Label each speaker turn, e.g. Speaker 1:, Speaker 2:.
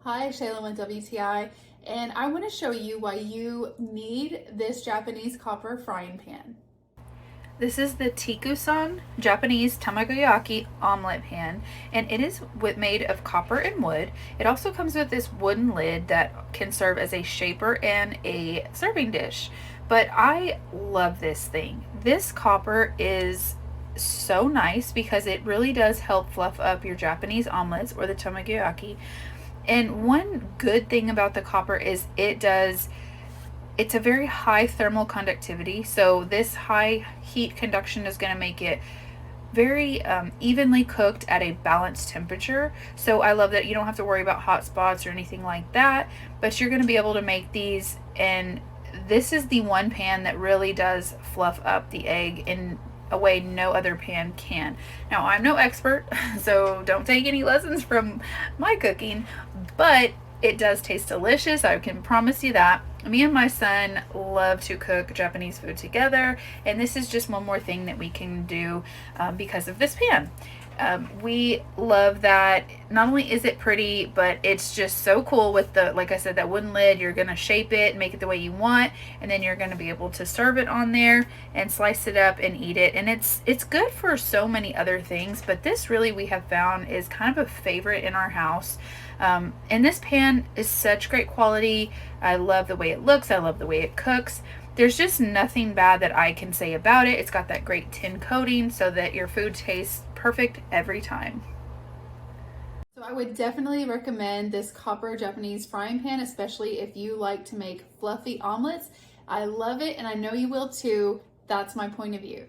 Speaker 1: Hi, Shayla with WTI, and I want to show you why you need this Japanese copper frying pan.
Speaker 2: This is the TIKUSAN Japanese Tamagoyaki omelet pan, and it is made of copper and wood. It also comes with this wooden lid that can serve as a shaper and a serving dish. But I love this thing. This copper is so nice because it really does help fluff up your Japanese omelets or the tamagoyaki. And one good thing about the copper is it's a very high thermal conductivity. So this high heat conduction is going to make it very evenly cooked at a balanced temperature. So I love that you don't have to worry about hot spots or anything like that, but you're going to be able to make these. And this is the one pan that really does fluff up the egg in a way no other pan can. Now, I'm no expert, so don't take any lessons from my cooking, but it does taste delicious. I can promise you that. Me and my son love to cook Japanese food together, and this is just one more thing that we can do because of this pan. We love that not only is it pretty, but it's just so cool with the, like I said, that wooden lid. You're going to shape it and make it the way you want, and then you're going to be able to serve it on there and slice it up and eat it. And it's good for so many other things, but this really we have found is kind of a favorite in our house. And this pan is such great quality. I love the way it looks. I love the way it cooks. There's just nothing bad that I can say about it. It's got that great tin coating so that your food tastes perfect every time.
Speaker 1: So I would definitely recommend this copper Japanese frying pan, especially if you like to make fluffy omelets. I love it, and I know you will too. That's my point of view.